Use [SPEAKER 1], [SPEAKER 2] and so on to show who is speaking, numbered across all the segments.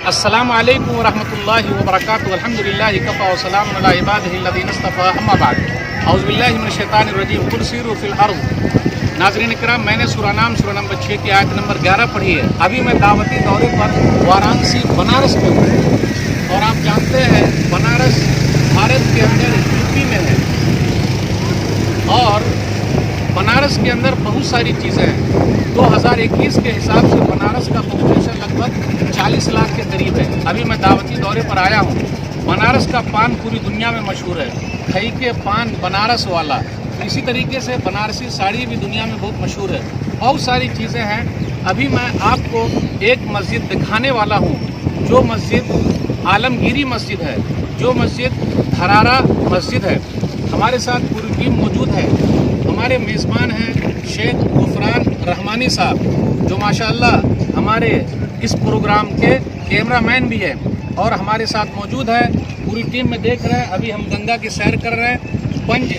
[SPEAKER 1] अस्सलामु अलैकुम वरहमतुल्लाहि वबरकातुहू अल्हम्दुलिल्लाहि कफ़ा व सलामुन अला इबादिहि अल्लज़ीना इस्तफ़ा अम्मा बाद औज़ु बिल्लाहि मिनश शैतानिर रजीम कुल सीरू फिल अर्ज़। नाज़रीन इकराम, मैंने सूरा नंबर 6 की आयत नंबर 11 पढ़ी है। अभी मैं दावती दौरे पर वाराणसी बनारस में हूँ और आप जानते हैं बनारस भारत के अंदर यूपी में है और बनारस के अंदर बहुत सारी चीज़ें हैं। 2021 के हिसाब से बनारस का पॉपुलेशन लगभग 40 लाख के करीब है। अभी मैं दावती दौरे पर आया हूँ। बनारस का पान पूरी दुनिया में मशहूर है, खई के पान बनारस वाला। इसी तरीके से बनारसी साड़ी भी दुनिया में बहुत मशहूर है। बहुत सारी चीज़ें हैं। अभी मैं आपको एक मस्जिद दिखाने वाला हूँ, जो मस्जिद आलमगीरी मस्जिद है, जो मस्जिद धरारा मस्जिद है। हमारे साथ पूरी टीम मौजूद है। हमारे मेज़बान हैं शेख गुफरान रहमानी साहब, जो माशाअल्लाह हमारे इस प्रोग्राम के कैमरामैन भी है और हमारे साथ मौजूद है। पूरी टीम में देख रहे हैं। अभी हम गंगा की सैर कर रहे हैं। पंज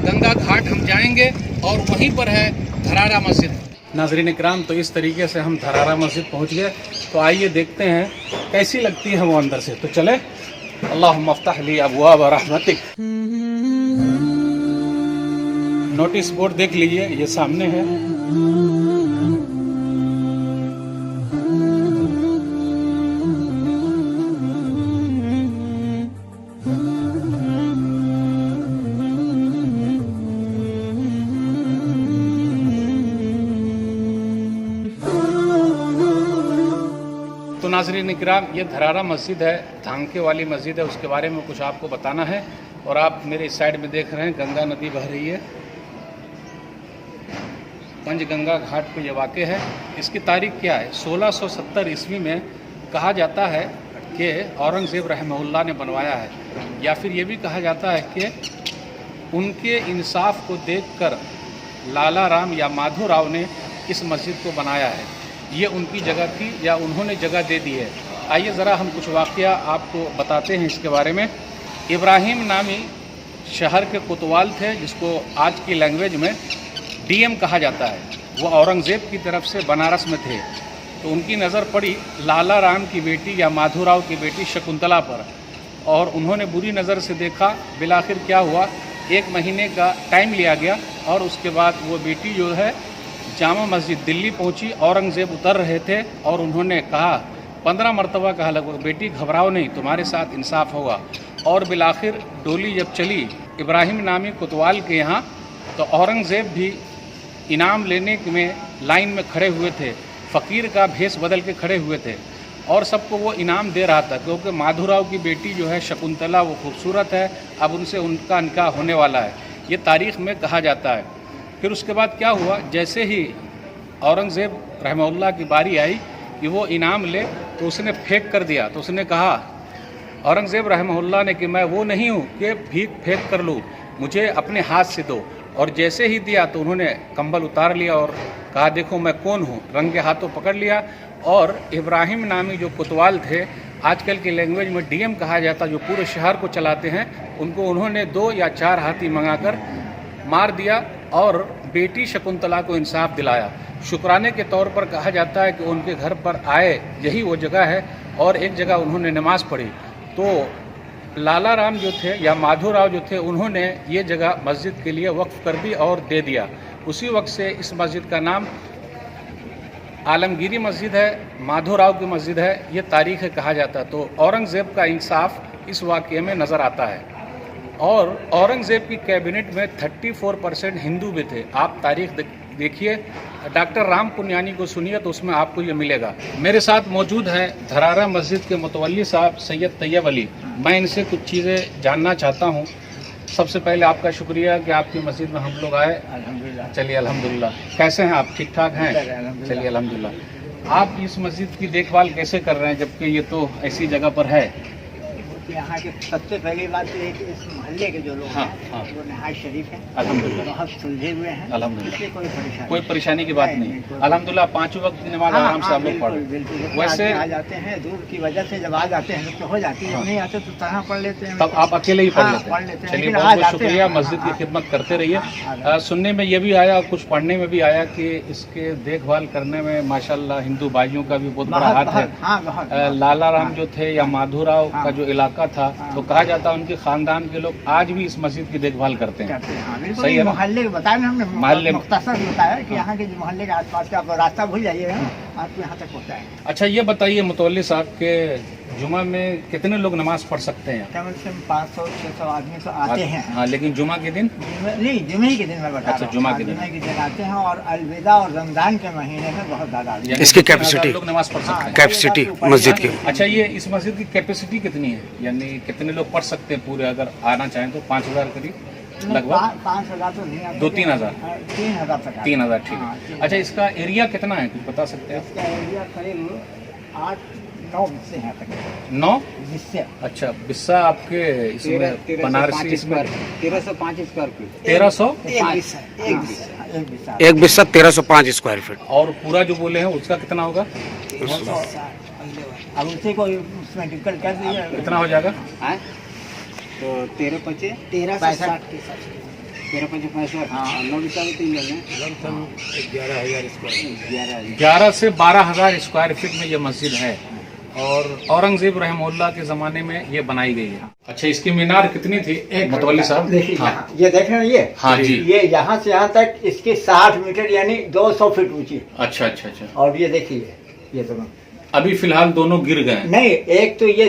[SPEAKER 1] गंगा घाट हम जाएंगे और वहीं पर है धरारा मस्जिद। नाज़रीन इकराम, तो इस तरीके से हम धरारा मस्जिद पहुंच गए। तो आइए देखते हैं कैसी लगती है वो अंदर से। तो चले। अल्लाहुम्मा अफ्तह ली अबवाब रहमतिक। नोटिस बोर्ड देख लीजिए, ये सामने है। तो नाज़रीन इकराम, ये धरारा मस्जिद है, धांके वाली मस्जिद है। उसके बारे में कुछ आपको बताना है। और आप मेरे इस साइड में देख रहे हैं गंगा नदी बह रही है। पंचगंगा घाट पे ये वाक़ है। इसकी तारीख क्या है? 1670 ईस्वी में कहा जाता है कि औरंगज़ेब रहमहुल्लाह ने बनवाया है, या फिर ये भी कहा जाता है कि उनके इंसाफ को देखकर लाला राम या माधोराव ने इस मस्जिद को बनाया है। ये उनकी जगह थी या उन्होंने जगह दे दी है। आइए ज़रा हम कुछ वाक़या आपको बताते हैं इसके बारे में। इब्राहिम नामी शहर के कोतवाल थे, जिसको आज की लैंग्वेज में डीएम कहा जाता है। वो औरंगज़ेब की तरफ से बनारस में थे। तो उनकी नज़र पड़ी लाला राम की बेटी या माधोराव की बेटी शकुंतला पर और उन्होंने बुरी नज़र से देखा। बिलाखिर क्या हुआ, 1 महीने का टाइम लिया गया और उसके बाद वो बेटी जो है जामा मस्जिद दिल्ली पहुंची। औरंगज़ेब उतर रहे थे और उन्होंने कहा, 15 मरतबा कहा लगभग, बेटी घबराओ नहीं, तुम्हारे साथ इंसाफ होगा। और बिलाखिर डोली जब चली इब्राहिम नामी कोतवाल के यहाँ, तो औरंगज़ेब भी इनाम लेने में लाइन में खड़े हुए थे। फ़कीर का भेष बदल के खड़े हुए थे और सबको वो इनाम दे रहा था, क्योंकि माधोराव की बेटी जो है शकुंतला, वो खूबसूरत है। अब उनसे उनका निकाह होने वाला है, ये तारीख़ में कहा जाता है। फिर उसके बाद क्या हुआ, जैसे ही औरंगज़ेब रहमहुल्लाह की बारी आई कि वो इनाम ले, तो उसने फेंक कर दिया। तो उसने कहा औरंगज़ेब रहमहुल्लाह ने कि मैं वो नहीं हूँ कि भीख फेंक कर लूँ, मुझे अपने हाथ से दो। और जैसे ही दिया तो उन्होंने कंबल उतार लिया और कहा, देखो मैं कौन हूँ। रंगे हाथों पकड़ लिया और इब्राहिम नामी जो कोतवाल थे, आजकल की लैंग्वेज में डीएम कहा जाता, जो पूरे शहर को चलाते हैं, उनको उन्होंने 2 या 4 हाथी मंगाकर मार दिया और बेटी शकुंतला को इंसाफ दिलाया। शुक्राने के तौर पर कहा जाता है कि उनके घर पर आए, यही वो जगह है। और एक जगह उन्होंने नमाज़ पढ़ी। तो लाला राम जो थे या माधोराव जो थे, उन्होंने ये जगह मस्जिद के लिए वक्फ कर दी और दे दिया। उसी वक्त से इस मस्जिद का नाम आलमगीरी मस्जिद है, माधोराव की मस्जिद है, ये तारीख़ है कहा जाता है। तो औरंगज़ेब का इंसाफ इस वाक़ये में नज़र आता है। और औरंगज़ेब की कैबिनेट में 34% हिंदू भी थे। आप तारीख़ देखिए, डॉक्टर राम पुनियानी को सुनिए तो उसमें आपको ये मिलेगा। मेरे साथ मौजूद हैं धरारा मस्जिद के मुतवल्ली साहब सैयद तैयब अली। मैं इनसे कुछ चीज़ें जानना चाहता हूँ। सबसे पहले आपका शुक्रिया कि आपकी मस्जिद में हम लोग आए।
[SPEAKER 2] अल्हम्दुलिल्लाह।
[SPEAKER 1] चलिए अल्हम्दुलिल्लाह। कैसे हैं आप? ठीक ठाक हैं? चलिए अल्हम्दुलिल्लाह। आप इस मस्जिद की देखभाल कैसे कर रहे हैं, जबकि ये तो ऐसी जगह पर है?
[SPEAKER 2] कि यहाँ के सबसे पहली बात तो एक इस मोहल्ले के जो लोग
[SPEAKER 1] हाँ,
[SPEAKER 2] हैं
[SPEAKER 1] हाँ।
[SPEAKER 2] वो नहायत शरीफ हैं,
[SPEAKER 1] अल्हम्दुलिल्लाह।
[SPEAKER 2] बहुत सुलझे हुए हैं,
[SPEAKER 1] अल्हम्दुलिल्लाह।
[SPEAKER 2] इसलिए
[SPEAKER 1] कोई परेशानी की बात नहीं। अल्हम्दुलिल्लाह 5 वक्त की नमाज आराम से आप लोग पढ़ रहे हैं। वैसे
[SPEAKER 2] आ जाते हैं दूर की वजह से, जब आ जाते हैं तो हो जाती है, जब नहीं आते तो तरह पढ़ लेते हैं।
[SPEAKER 1] तब आप अकेले ही पढ़
[SPEAKER 2] हाँ,
[SPEAKER 1] लेते
[SPEAKER 2] पढ़
[SPEAKER 1] हैं।
[SPEAKER 2] लेते हैं।
[SPEAKER 1] चलिए
[SPEAKER 2] लेकिन
[SPEAKER 1] बहुत
[SPEAKER 2] आ
[SPEAKER 1] बहुत
[SPEAKER 2] जाते
[SPEAKER 1] शुक्रिया,
[SPEAKER 2] हैं।
[SPEAKER 1] मस्जिद की
[SPEAKER 2] हाँ,
[SPEAKER 1] खिदमत करते रहिए।
[SPEAKER 2] हाँ,
[SPEAKER 1] सुनने में ये भी आया, कुछ पढ़ने में भी आया कि इसके देखभाल करने में माशाल्लाह हिंदू भाइयों का भी बहुत बड़ा हाथ है।
[SPEAKER 2] हाँ, बहुत
[SPEAKER 1] लाला राम जो थे या माधोराव
[SPEAKER 2] हाँ।
[SPEAKER 1] का जो इलाका था,
[SPEAKER 2] हाँ।
[SPEAKER 1] तो कहा जाता है उनके खानदान के लोग आज भी इस मस्जिद की देखभाल करते हैं।
[SPEAKER 2] हाँ, बिल्कुल।
[SPEAKER 1] सही है ना?
[SPEAKER 2] मोहल्ले के बताया ना हमने,
[SPEAKER 1] मोहल्ले में।
[SPEAKER 2] मुख्तसर बताया कि यहाँ के जो मोहल्ले के आसपास का आप रास्ता भूल जाइएगा, आपको यहाँ तक पहुँचा है।
[SPEAKER 1] अच्छा ये बताइए मुतवल्ली साहब के जुमा में कितने लोग नमाज पढ़ सकते हैं?
[SPEAKER 2] कम से कम 500-600 आदमी तो आते हैं।
[SPEAKER 1] हाँ, लेकिन जुमा के दिन
[SPEAKER 2] नहीं, जुमे के दिन मैं बता
[SPEAKER 1] अच्छा,
[SPEAKER 2] रहा हूँ।
[SPEAKER 1] जुमा के
[SPEAKER 2] हाँ,
[SPEAKER 1] दिन।
[SPEAKER 2] जुमे के दिन आते हैं, और अलविदा और रमजान के महीने में बहुत ज्यादा आते हैं।
[SPEAKER 1] यानी
[SPEAKER 3] इसकी
[SPEAKER 1] 2,000
[SPEAKER 3] कैपेसिटी?
[SPEAKER 1] लोग नमाज पढ़ सकते हैं।
[SPEAKER 3] कैपेसिटी मस्जिद की।
[SPEAKER 1] अच्छा ये इस मस्जिद की कैपेसिटी कितनी है, यानी कितने लोग पढ़ सकते हैं पूरे, अगर आना चाहें तो 5,000 करीब लगभग?
[SPEAKER 2] 5,000 तो नहीं आते।
[SPEAKER 1] 2-3,000?
[SPEAKER 2] 3,000 तक।
[SPEAKER 1] 3,000 ठीक
[SPEAKER 2] हाँ,
[SPEAKER 1] है।
[SPEAKER 2] 3,000।
[SPEAKER 1] अच्छा इसका एरिया कितना है, कुछ बता सकते हैं आप?
[SPEAKER 2] इसका एरिया करीब 8-9 हिस्से हैं तक।
[SPEAKER 1] 9?
[SPEAKER 2] हिस्से।
[SPEAKER 1] अच्छा बिस्सा आपके इसमें बनारसी इसमें
[SPEAKER 2] 1305 स्क्वायर फीट।
[SPEAKER 1] 1300
[SPEAKER 2] एक बिस्सा, एक बिस्सा, एक बिस्सा।
[SPEAKER 3] एक बिस्सा 1305 स्क्वायर फीट।
[SPEAKER 1] और पूरा जो बोले हैं उसका कितना होगा?
[SPEAKER 2] अब उसी को उसमें डिफिकल्ट कर दीजिए।
[SPEAKER 1] कितना हो जाएगा?
[SPEAKER 2] तो 13-5 1360 13-5 हाँ 9 बिस्सा में 3 जगह 11,000 स्क्वायर
[SPEAKER 1] 11 से 12,000 स्क्वायर फीट में ये मस्जिद है, और औरंगजेब रहमतुल्लाह के ज़माने में ये बनाई गई है। अच्छा इसकी मीनार कितनी थी मुतवल्ली साहब?
[SPEAKER 2] देखिए
[SPEAKER 1] हाँ
[SPEAKER 2] यहाँ, ये देख रहे हैं ये?
[SPEAKER 1] हाँ जी।
[SPEAKER 2] ये यहाँ से यहाँ तक इसकी 60 मीटर यानी 200 फीट ऊंची।
[SPEAKER 1] अच्छा अच्छा अच्छा।
[SPEAKER 2] और ये देखिए ये तो
[SPEAKER 1] अभी फिलहाल दोनों गिर गए हैं।
[SPEAKER 2] नहीं, एक तो ये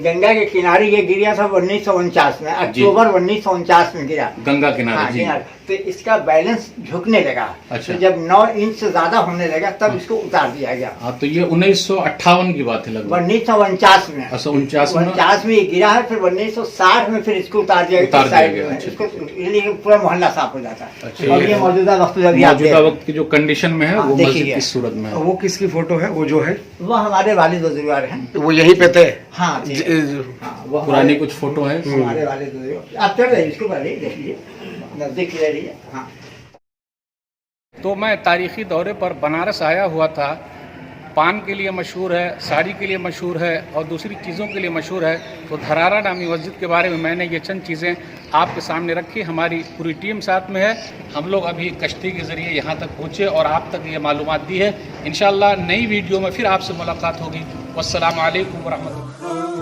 [SPEAKER 2] गंगा के किनारे ये गिरा था 1949 में, अक्टूबर 1949 में गिरा
[SPEAKER 1] गंगा किनारे
[SPEAKER 2] हाँ,
[SPEAKER 1] जी।
[SPEAKER 2] किनारे। तो इसका बैलेंस झुकने लगा।
[SPEAKER 1] अच्छा।
[SPEAKER 2] तो जब 9 इंच से ज्यादा होने लगा तब इसको उतार दिया गया।
[SPEAKER 1] हाँ तो ये 1958 की बात है लगभग।
[SPEAKER 2] 1949 में।
[SPEAKER 1] अच्छा 49
[SPEAKER 2] में ये गिरा है, फिर 1960 में फिर इसको उतार दिया
[SPEAKER 1] उतार दिया गया।
[SPEAKER 2] गया।
[SPEAKER 1] अच्छा।
[SPEAKER 2] इसको इसलिए पूरा मोहल्ला साफ हो जाता है।
[SPEAKER 1] अच्छा,
[SPEAKER 2] और ये मौजूदा वक्त जब आप
[SPEAKER 1] मौजूदा
[SPEAKER 2] देख-
[SPEAKER 1] वक्त की जो कंडीशन में है
[SPEAKER 2] हाँ,
[SPEAKER 1] वो
[SPEAKER 2] देखिए
[SPEAKER 1] मस्जिद
[SPEAKER 2] ये।
[SPEAKER 1] किस सूरत में है?
[SPEAKER 3] वो किसकी फोटो है, वो जो है
[SPEAKER 2] वो हमारे वालिद बुजुर्ग हैं।
[SPEAKER 3] वो यहीं पे थे?
[SPEAKER 2] हाँ जी। हाँ, वो
[SPEAKER 1] पुरानी
[SPEAKER 2] हमारे-
[SPEAKER 1] कुछ फोटो है?
[SPEAKER 2] हमारे वालिद बुजुर्ग। आप चल रहे इसको पहले देख लीजिए, नजदीक ले लीजिए। हाँ
[SPEAKER 1] तो मैं तारीखी दौरे पर बनारस आया हुआ था। पान के लिए मशहूर है, साड़ी के लिए मशहूर है, और दूसरी चीज़ों के लिए मशहूर है। तो धरारा नामी मस्जिद के बारे में मैंने ये चंद चीज़ें आपके सामने रखी। हमारी पूरी टीम साथ में है। हम लोग अभी कश्ती के ज़रिए यहाँ तक पहुँचे और आप तक ये मालूमात दी है। इंशाअल्लाह नई वीडियो में फिर आपसे मुलाकात होगी। वस्सलामु अलैकुम वरहमतुल्लाह।